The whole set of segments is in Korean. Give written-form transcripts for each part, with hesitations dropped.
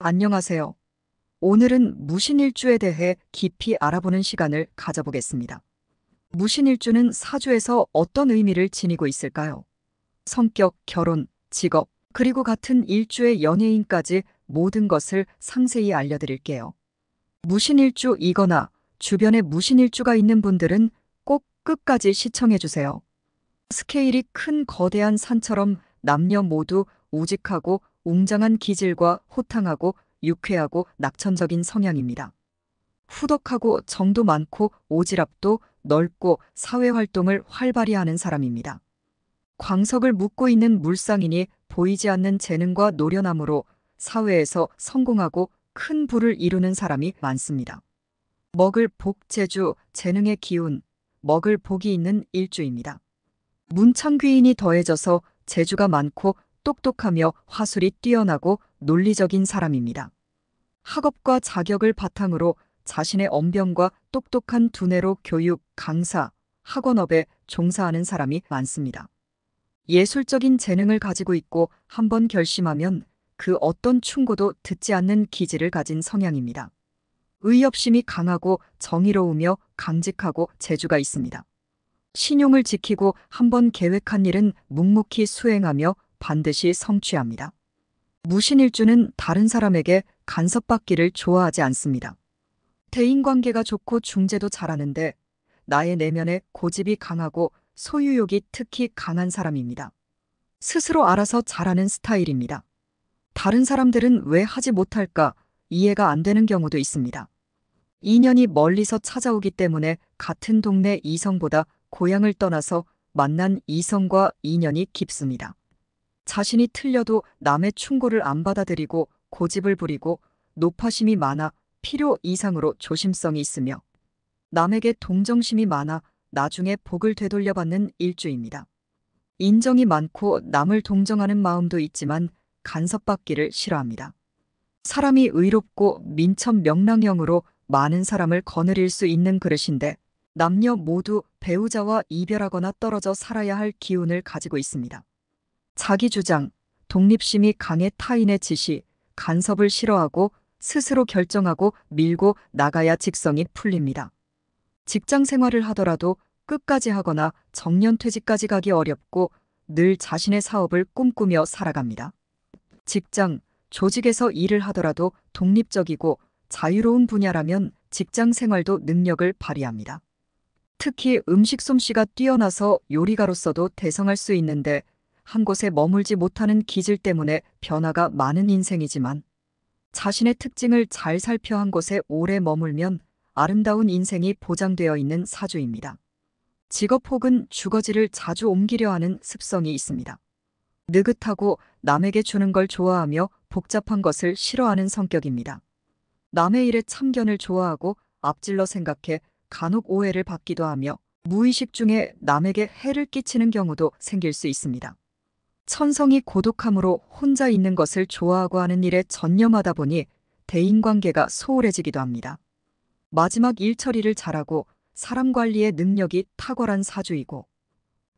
안녕하세요. 오늘은 무신일주에 대해 깊이 알아보는 시간을 가져보겠습니다. 무신일주는 사주에서 어떤 의미를 지니고 있을까요? 성격, 결혼, 직업, 그리고 같은 일주의 연예인까지 모든 것을 상세히 알려드릴게요. 무신일주이거나 주변에 무신일주가 있는 분들은 꼭 끝까지 시청해주세요. 스케일이 큰 거대한 산처럼 남녀 모두 우직하고 웅장한 기질과 호탕하고 유쾌하고 낙천적인 성향입니다. 후덕하고 정도 많고 오지랖도 넓고 사회활동을 활발히 하는 사람입니다. 광석을 묻고 있는 물상이니 보이지 않는 재능과 노련함으로 사회에서 성공하고 큰 부를 이루는 사람이 많습니다. 먹을 복재주, 재능의 기운, 먹을 복이 있는 일주입니다. 문창귀인이 더해져서 재주가 많고 똑똑하며 화술이 뛰어나고 논리적인 사람입니다. 학업과 자격을 바탕으로 자신의 언변과 똑똑한 두뇌로 교육, 강사, 학원업에 종사하는 사람이 많습니다. 예술적인 재능을 가지고 있고 한번 결심하면 그 어떤 충고도 듣지 않는 기질을 가진 성향입니다. 의협심이 강하고 정의로우며 강직하고 재주가 있습니다. 신용을 지키고 한번 계획한 일은 묵묵히 수행하며 반드시 성취합니다. 무신일주는 다른 사람에게 간섭받기를 좋아하지 않습니다. 대인관계가 좋고 중재도 잘하는데 나의 내면에 고집이 강하고 소유욕이 특히 강한 사람입니다. 스스로 알아서 잘하는 스타일입니다. 다른 사람들은 왜 하지 못할까 이해가 안 되는 경우도 있습니다. 인연이 멀리서 찾아오기 때문에 같은 동네 이성보다 고향을 떠나서 만난 이성과 인연이 깊습니다. 자신이 틀려도 남의 충고를 안 받아들이고 고집을 부리고 노파심이 많아 필요 이상으로 조심성이 있으며 남에게 동정심이 많아 나중에 복을 되돌려받는 일주입니다. 인정이 많고 남을 동정하는 마음도 있지만 간섭받기를 싫어합니다. 사람이 의롭고 민천명랑형으로 많은 사람을 거느릴 수 있는 그릇인데 남녀 모두 배우자와 이별하거나 떨어져 살아야 할 기운을 가지고 있습니다. 자기 주장, 독립심이 강해 타인의 지시, 간섭을 싫어하고 스스로 결정하고 밀고 나가야 직성이 풀립니다. 직장 생활을 하더라도 끝까지 하거나 정년퇴직까지 가기 어렵고 늘 자신의 사업을 꿈꾸며 살아갑니다. 직장, 조직에서 일을 하더라도 독립적이고 자유로운 분야라면 직장 생활도 능력을 발휘합니다. 특히 음식 솜씨가 뛰어나서 요리가로서도 대성할 수 있는데 한 곳에 머물지 못하는 기질 때문에 변화가 많은 인생이지만 자신의 특징을 잘 살펴 한 곳에 오래 머물면 아름다운 인생이 보장되어 있는 사주입니다. 직업 혹은 주거지를 자주 옮기려 하는 습성이 있습니다. 느긋하고 남에게 주는 걸 좋아하며 복잡한 것을 싫어하는 성격입니다. 남의 일에 참견을 좋아하고 앞질러 생각해 간혹 오해를 받기도 하며 무의식 중에 남에게 해를 끼치는 경우도 생길 수 있습니다. 천성이 고독함으로 혼자 있는 것을 좋아하고 하는 일에 전념하다 보니 대인관계가 소홀해지기도 합니다. 마지막 일 처리를 잘하고 사람 관리의 능력이 탁월한 사주이고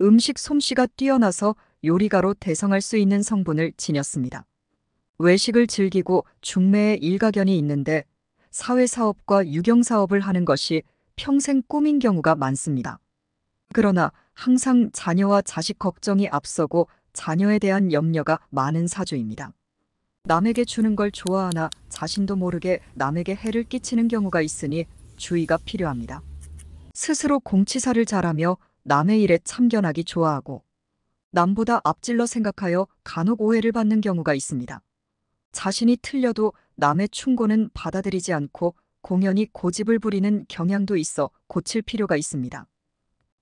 음식 솜씨가 뛰어나서 요리가로 대성할 수 있는 성분을 지녔습니다. 외식을 즐기고 중매에 일가견이 있는데 사회사업과 유경사업을 하는 것이 평생 꿈인 경우가 많습니다. 그러나 항상 자녀와 자식 걱정이 앞서고 자녀에 대한 염려가 많은 사주입니다. 남에게 주는 걸 좋아하나 자신도 모르게 남에게 해를 끼치는 경우가 있으니 주의가 필요합니다. 스스로 공치사를 잘하며 남의 일에 참견하기 좋아하고 남보다 앞질러 생각하여 간혹 오해를 받는 경우가 있습니다. 자신이 틀려도 남의 충고는 받아들이지 않고 공연히 고집을 부리는 경향도 있어 고칠 필요가 있습니다.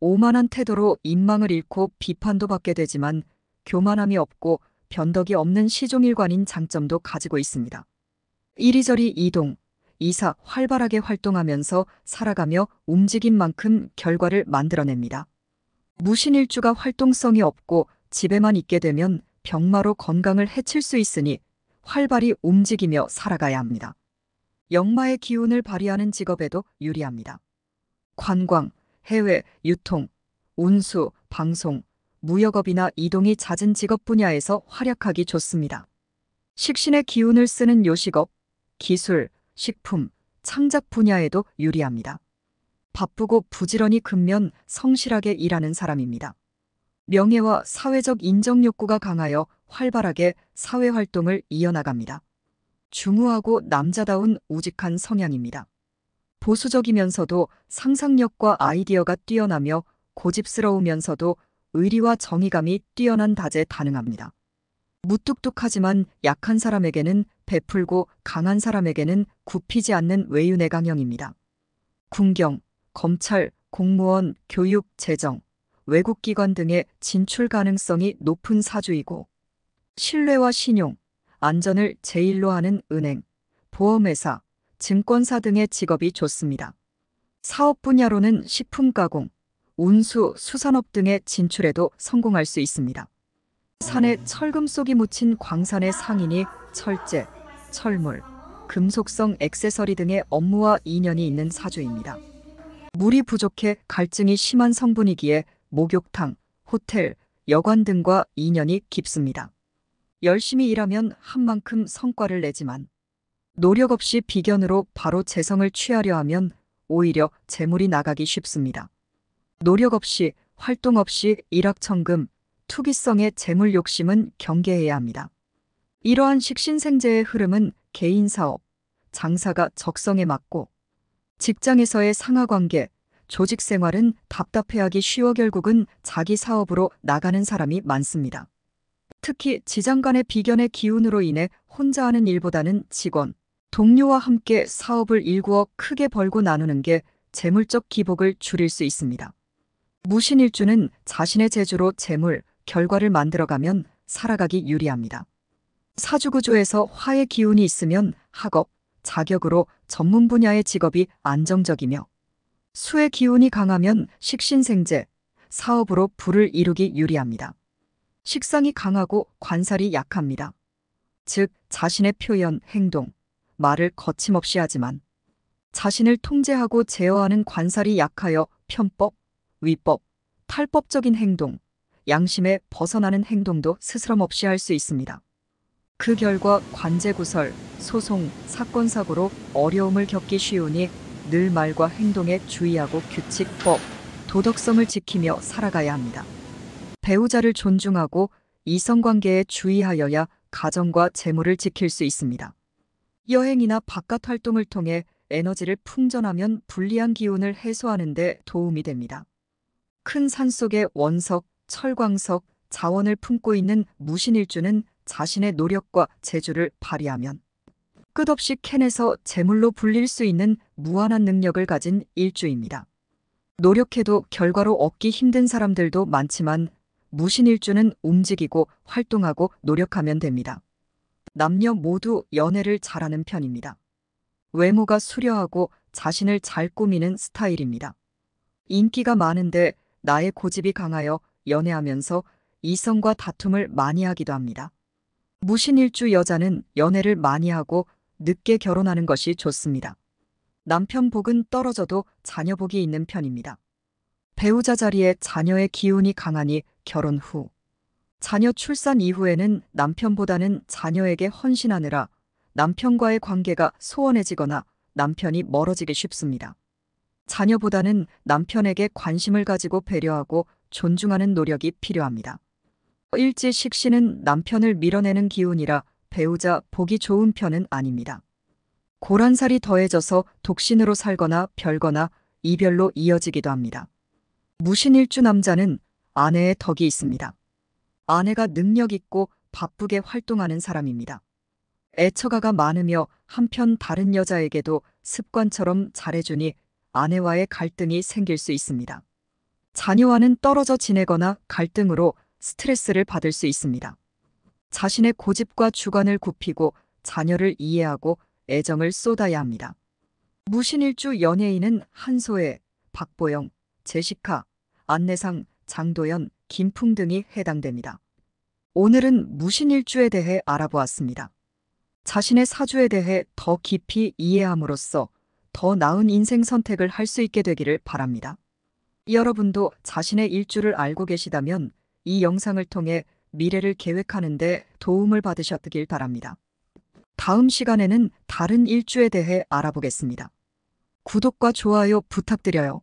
오만한 태도로 인망을 잃고 비판도 받게 되지만 교만함이 없고 변덕이 없는 시종일관인 장점도 가지고 있습니다. 이리저리 이동, 이사 활발하게 활동하면서 살아가며 움직인 만큼 결과를 만들어냅니다. 무신일주가 활동성이 없고 집에만 있게 되면 병마로 건강을 해칠 수 있으니 활발히 움직이며 살아가야 합니다. 역마의 기운을 발휘하는 직업에도 유리합니다. 관광, 해외, 유통, 운수, 방송, 무역업이나 이동이 잦은 직업 분야에서 활약하기 좋습니다. 식신의 기운을 쓰는 요식업, 기술, 식품, 창작 분야에도 유리합니다. 바쁘고 부지런히 근면 성실하게 일하는 사람입니다. 명예와 사회적 인정 욕구가 강하여 활발하게 사회활동을 이어나갑니다. 중후하고 남자다운 우직한 성향입니다. 보수적이면서도 상상력과 아이디어가 뛰어나며 고집스러우면서도 의리와 정의감이 뛰어난 다재다능합니다. 무뚝뚝하지만 약한 사람에게는 베풀고 강한 사람에게는 굽히지 않는 외윤의 강형입니다. 군경, 검찰, 공무원, 교육, 재정, 외국기관 등의 진출 가능성이 높은 사주이고 신뢰와 신용, 안전을 제일로 하는 은행, 보험회사, 증권사 등의 직업이 좋습니다. 사업 분야로는 식품 가공, 운수, 수산업 등의 진출에도 성공할 수 있습니다. 산에 철금속이 묻힌 광산의 상인이 철제, 철물, 금속성 액세서리 등의 업무와 인연이 있는 사주입니다. 물이 부족해 갈증이 심한 성분이기에 목욕탕, 호텔, 여관 등과 인연이 깊습니다. 열심히 일하면 한 만큼 성과를 내지만 노력 없이 비견으로 바로 재성을 취하려 하면 오히려 재물이 나가기 쉽습니다. 노력 없이, 활동 없이 일확천금, 투기성의 재물 욕심은 경계해야 합니다. 이러한 식신생재의 흐름은 개인사업, 장사가 적성에 맞고 직장에서의 상하관계, 조직생활은 답답해하기 쉬워 결국은 자기 사업으로 나가는 사람이 많습니다. 특히 지장간의 비견의 기운으로 인해 혼자 하는 일보다는 직원, 동료와 함께 사업을 일구어 크게 벌고 나누는 게 재물적 기복을 줄일 수 있습니다. 무신일주는 자신의 재주로 재물, 결과를 만들어가면 살아가기 유리합니다. 사주구조에서 화의 기운이 있으면 학업, 자격으로 전문 분야의 직업이 안정적이며 수의 기운이 강하면 식신생재, 사업으로 부를 이루기 유리합니다. 식상이 강하고 관살이 약합니다. 즉 자신의 표현, 행동, 말을 거침없이 하지만 자신을 통제하고 제어하는 관살이 약하여 편법, 위법, 탈법적인 행동, 양심에 벗어나는 행동도 스스럼없이 할 수 있습니다. 그 결과 관제구설, 소송, 사건, 사고로 어려움을 겪기 쉬우니 늘 말과 행동에 주의하고 규칙, 법, 도덕성을 지키며 살아가야 합니다. 배우자를 존중하고 이성관계에 주의하여야 가정과 재물을 지킬 수 있습니다. 여행이나 바깥 활동을 통해 에너지를 풍전하면 불리한 기운을 해소하는 데 도움이 됩니다. 큰 산속에 원석, 철광석, 자원을 품고 있는 무신일주는 자신의 노력과 재주를 발휘하면 끝없이 캐내서 재물로 불릴 수 있는 무한한 능력을 가진 일주입니다. 노력해도 결과로 얻기 힘든 사람들도 많지만 무신일주는 움직이고 활동하고 노력하면 됩니다. 남녀 모두 연애를 잘하는 편입니다. 외모가 수려하고 자신을 잘 꾸미는 스타일입니다. 인기가 많은데 나의 고집이 강하여 연애하면서 이성과 다툼을 많이 하기도 합니다. 무신일주 여자는 연애를 많이 하고 늦게 결혼하는 것이 좋습니다. 남편 복은 떨어져도 자녀 복이 있는 편입니다. 배우자 자리에 자녀의 기운이 강하니 결혼 후, 자녀 출산 이후에는 남편보다는 자녀에게 헌신하느라 남편과의 관계가 소원해지거나 남편이 멀어지기 쉽습니다. 자녀보다는 남편에게 관심을 가지고 배려하고 존중하는 노력이 필요합니다. 일지식신은 남편을 밀어내는 기운이라 배우자 복이 좋은 편은 아닙니다. 고란살이 더해져서 독신으로 살거나 별거나 이별로 이어지기도 합니다. 무신일주 남자는 아내의 덕이 있습니다. 아내가 능력 있고 바쁘게 활동하는 사람입니다. 애처가가 많으며 한편 다른 여자에게도 습관처럼 잘해주니 아내와의 갈등이 생길 수 있습니다. 자녀와는 떨어져 지내거나 갈등으로 스트레스를 받을 수 있습니다. 자신의 고집과 주관을 굽히고 자녀를 이해하고 애정을 쏟아야 합니다. 무신일주 연예인은 한소혜, 박보영, 제시카, 안내상, 장도연, 김풍 등이 해당됩니다. 오늘은 무신일주에 대해 알아보았습니다. 자신의 사주에 대해 더 깊이 이해함으로써 더 나은 인생 선택을 할 수 있게 되기를 바랍니다. 여러분도 자신의 일주를 알고 계시다면 이 영상을 통해 미래를 계획하는데 도움을 받으셨길 바랍니다. 다음 시간에는 다른 일주에 대해 알아보겠습니다. 구독과 좋아요 부탁드려요.